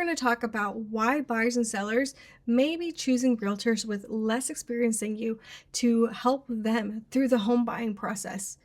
going to talk about why buyers and sellers may be choosing realtors with less experience than you to help them through the home buying process.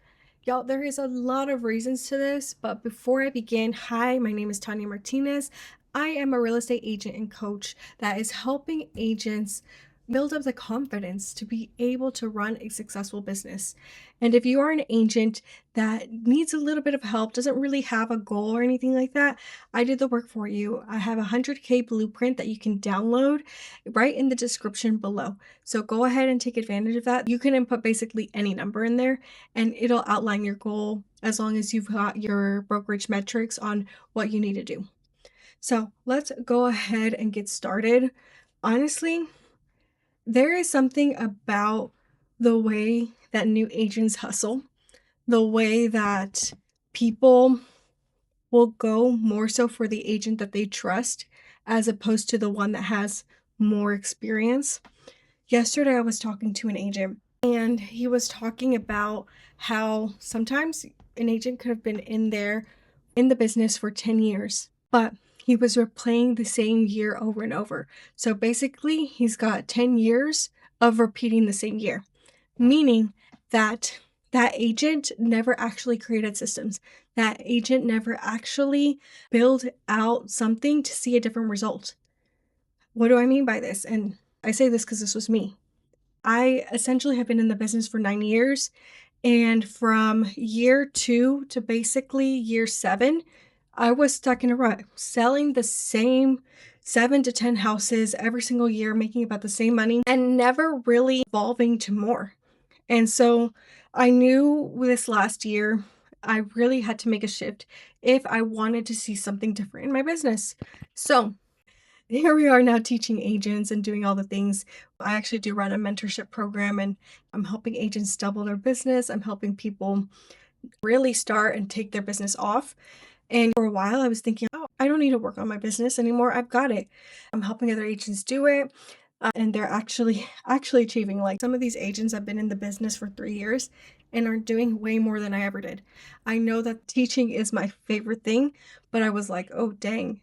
Y'all, there is a lot of reasons to this, but before I begin, hi, my name is Tanya Martinez. I am a real estate agent and coach that is helping agents build up the confidence to be able to run a successful business. And if you are an agent that needs a little bit of help, doesn't really have a goal or anything like that, I did the work for you. I have a 100K blueprint that you can download right in the description below. So go ahead and take advantage of that. You can input basically any number in there and it'll outline your goal as long as you've got your brokerage metrics on what you need to do. So let's go ahead and get started. Honestly, there is something about the way that new agents hustle, the way that people will go more so for the agent that they trust as opposed to the one that has more experience. Yesterday, I was talking to an agent and he was talking about how sometimes an agent could have been in the business for 10 years, but he was replaying the same year over and over. So basically, he's got 10 years of repeating the same year, meaning that that agent never actually created systems. That agent never actually built out something to see a different result. What do I mean by this? And I say this because this was me. I essentially have been in the business for 9 years, and from year 2 to basically year 7, I was stuck in a rut, selling the same 7 to 10 houses every single year, making about the same money, and never really evolving to more. And so I knew this last year, I really had to make a shift if I wanted to see something different in my business. So here we are now teaching agents and doing all the things. I actually do run a mentorship program and I'm helping agents double their business. I'm helping people really start and take their business off. And for a while I was thinking, oh, I don't need to work on my business anymore. I've got it. I'm helping other agents do it. And they're actually achieving. Like, some of these agents have been in the business for 3 years and are doing way more than I ever did. I know that teaching is my favorite thing, but I was like, oh, dang,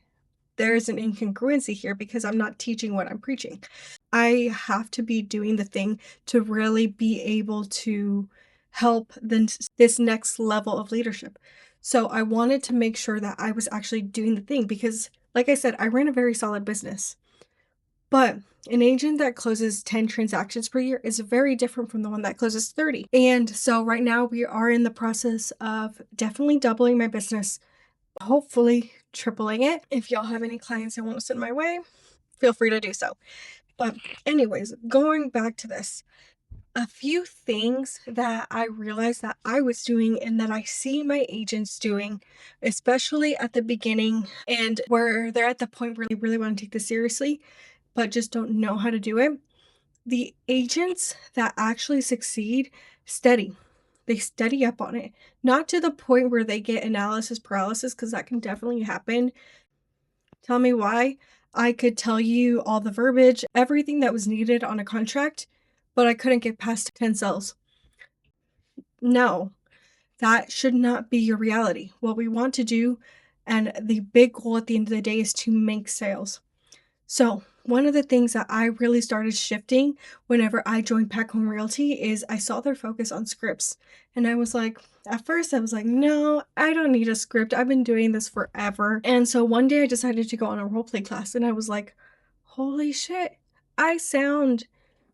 there's an incongruency here because I'm not teaching what I'm preaching. I have to be doing the thing to really be able to help this next level of leadership. So I wanted to make sure that I was actually doing the thing because, like I said, I ran a very solid business. But an agent that closes 10 transactions per year is very different from the one that closes 30. And so right now we are in the process of definitely doubling my business, hopefully tripling it. If y'all have any clients that want to send my way, feel free to do so. But anyways, going back to this, a few things that I realized that I was doing and that I see my agents doing, especially at the beginning and where they're at the point where they really want to take this seriously, but just don't know how to do it. The agents that actually succeed steady. They study up on it, not to the point where they get analysis paralysis, because that can definitely happen. Tell me why. I could tell you all the verbiage, everything that was needed on a contract, but I couldn't get past 10 cells. No, that should not be your reality. What we want to do, and the big goal at the end of the day, is to make sales. So one of the things that I really started shifting whenever I joined Pack Home Realty is I saw their focus on scripts. And I was like, at first I was like, no, I don't need a script. I've been doing this forever. And so one day I decided to go on a role play class and I was like, holy shit, I sound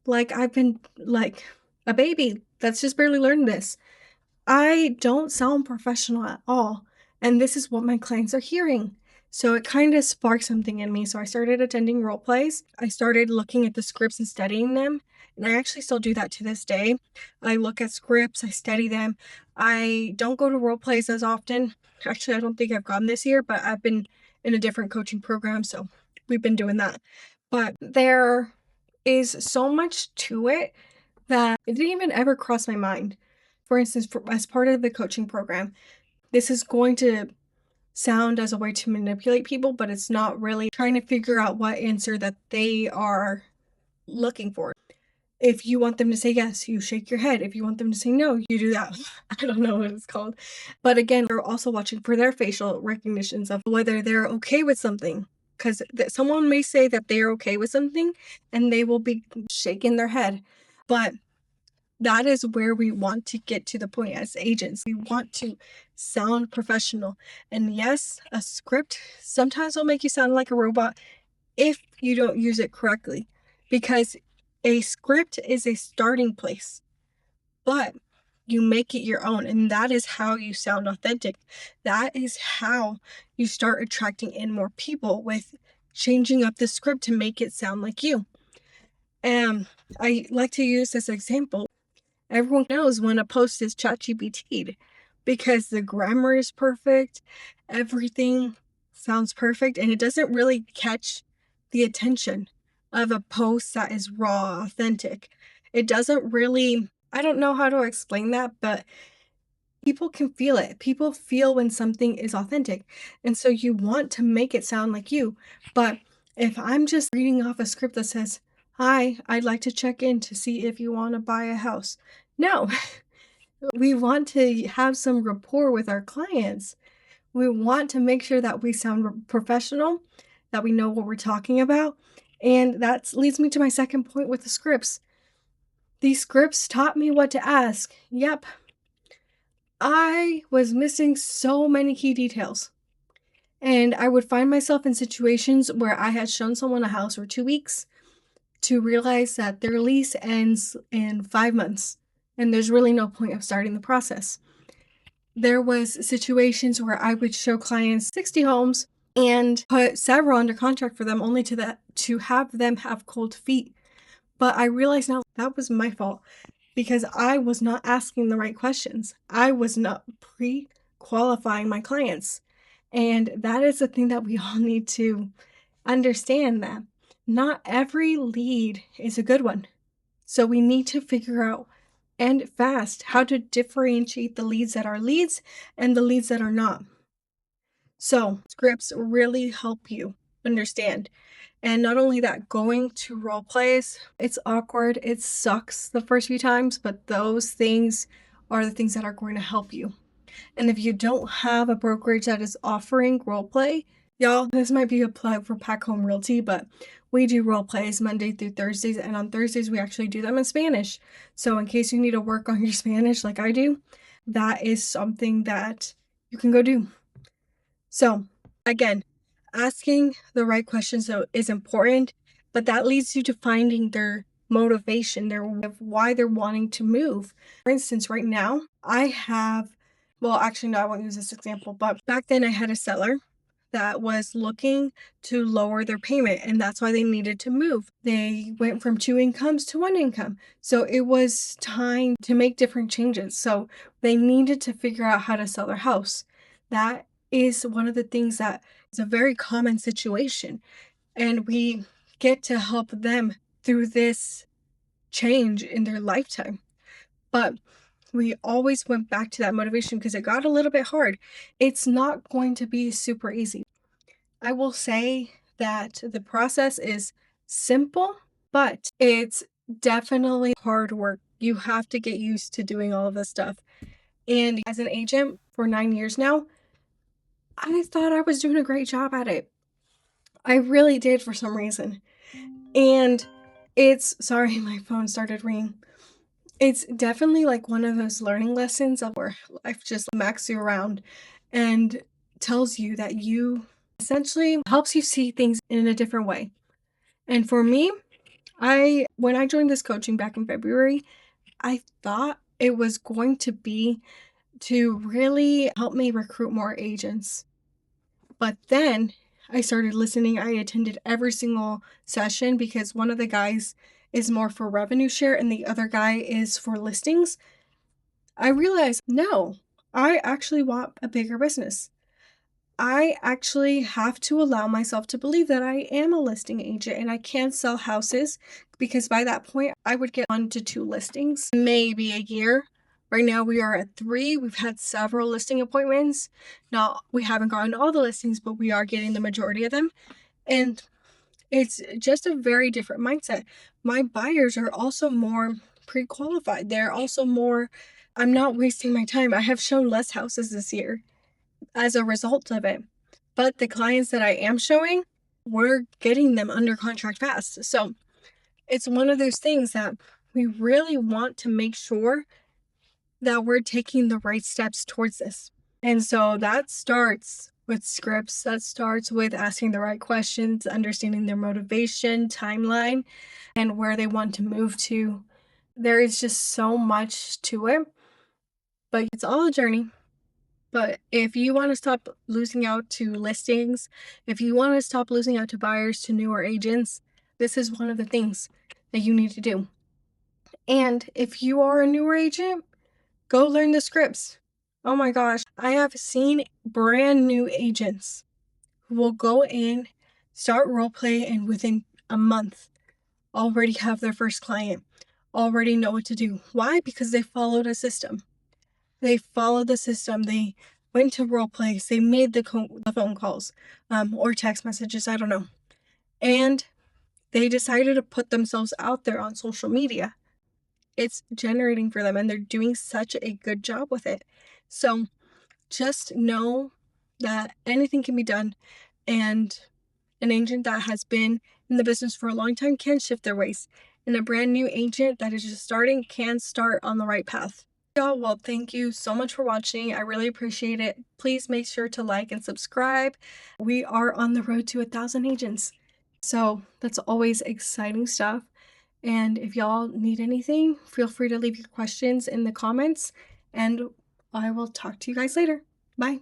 like I've been like a baby that's just barely learned this. I don't sound professional at all. And this is what my clients are hearing. So it kind of sparked something in me. So I started attending role plays. I started looking at the scripts and studying them. And I actually still do that to this day. I look at scripts, I study them. I don't go to role plays as often. Actually, I don't think I've gone this year, but I've been in a different coaching program. So we've been doing that. But there is so much to it that it didn't even ever cross my mind. For instance, as part of the coaching program, this is going to sound as a way to manipulate people, but it's not really trying to figure out what answer that they are looking for. If you want them to say yes, you shake your head. If you want them to say no, you do that. I don't know what it's called. But again, we're also watching for their facial recognitions of whether they're okay with something. because someone may say that they're okay with something and they will be shaking their head. But that is where we want to get to the point as agents. We want to sound professional. And yes, a script sometimes will make you sound like a robot if you don't use it correctly, because a script is a starting place, but you make it your own. And that is how you sound authentic. That is how you start attracting in more people, with changing up the script to make it sound like you. And I like to use this example. Everyone knows when a post is ChatGPT'd because the grammar is perfect, everything sounds perfect, and it doesn't really catch the attention of a post that is raw, authentic. It doesn't really, I don't know how to explain that, but people can feel it. People feel when something is authentic. And so you want to make it sound like you. But if I'm just reading off a script that says, "Hi, I'd like to check in to see if you want to buy a house." No, we want to have some rapport with our clients. We want to make sure that we sound professional, that we know what we're talking about. And that leads me to my second point with the scripts. These scripts taught me what to ask. Yep, I was missing so many key details. And I would find myself in situations where I had shown someone a house for 2 weeks to realize that their lease ends in 5 months and there's really no point of starting the process. There was situations where I would show clients 60 homes and put several under contract for them only to have them have cold feet. But I realize now that was my fault because I was not asking the right questions. I was not pre-qualifying my clients. And that is the thing that we all need to understand, that not every lead is a good one. So we need to figure out, and fast, how to differentiate the leads that are leads and the leads that are not. So scripts really help you understand. And not only that, going to role plays, it's awkward, it sucks the first few times, but those things are the things that are going to help you. And if you don't have a brokerage that is offering role play, y'all, this might be a plug for Pack Home Realty, but we do role plays Monday through Thursdays, and on Thursdays we actually do them in Spanish. So in case you need to work on your Spanish like I do, that is something that you can go do. So again, asking the right questions is important, but that leads you to finding their motivation, their why they're wanting to move. For instance, right now, I have, well, actually, no, I won't use this example, but back then I had a seller that was looking to lower their payment, and that's why they needed to move. They went from 2 incomes to 1 income. So it was time to make different changes. So they needed to figure out how to sell their house. That is one of the things that is a very common situation. And we get to help them through this change in their lifetime. But we always went back to that motivation because it got a little bit hard. It's not going to be super easy. I will say that the process is simple, but it's definitely hard work. You have to get used to doing all of this stuff. And as an agent for 9 years now, I thought I was doing a great job at it. I really did for some reason. And sorry, my phone started ringing. It's definitely like one of those learning lessons of where life just smacks you around and tells you that you essentially helps you see things in a different way. And for me, when I joined this coaching back in February, I thought it was going to be to really help me recruit more agents. But then I started listening. I attended every single session because one of the guys is more for revenue share and the other guy is for listings. I realized, no, I actually want a bigger business. I actually have to allow myself to believe that I am a listing agent and I can sell houses, because by that point I would get 1 to 2 listings, maybe a year. Right now we are at 3. We've had several listing appointments. Now, we haven't gotten all the listings, but we are getting the majority of them. And it's just a very different mindset. My buyers are also more pre-qualified. They're also more, I'm not wasting my time. I have shown less houses this year as a result of it. But the clients that I am showing, we're getting them under contract fast. So it's one of those things that we really want to make sure that we're taking the right steps towards this. And so that starts with scripts, that starts with asking the right questions, understanding their motivation, timeline, and where they want to move to. There is just so much to it, but it's all a journey. But if you want to stop losing out to listings, if you want to stop losing out to buyers, to newer agents, this is one of the things that you need to do. And if you are a newer agent, go learn the scripts. Oh my gosh, I have seen brand new agents who will go in, start role play, and within a month already have their first client, already know what to do. Why? Because they followed a system. They followed the system. They went to role plays. They made the phone calls or text messages. I don't know. And they decided to put themselves out there on social media. It's generating for them and they're doing such a good job with it. So just know that anything can be done, and an agent that has been in the business for a long time can shift their ways, and a brand new agent that is just starting can start on the right path. Y'all, well, thank you so much for watching. I really appreciate it. Please make sure to like and subscribe. We are on the road to 1,000 agents, so that's always exciting stuff. And if y'all need anything, feel free to leave your questions in the comments, and I will talk to you guys later. Bye.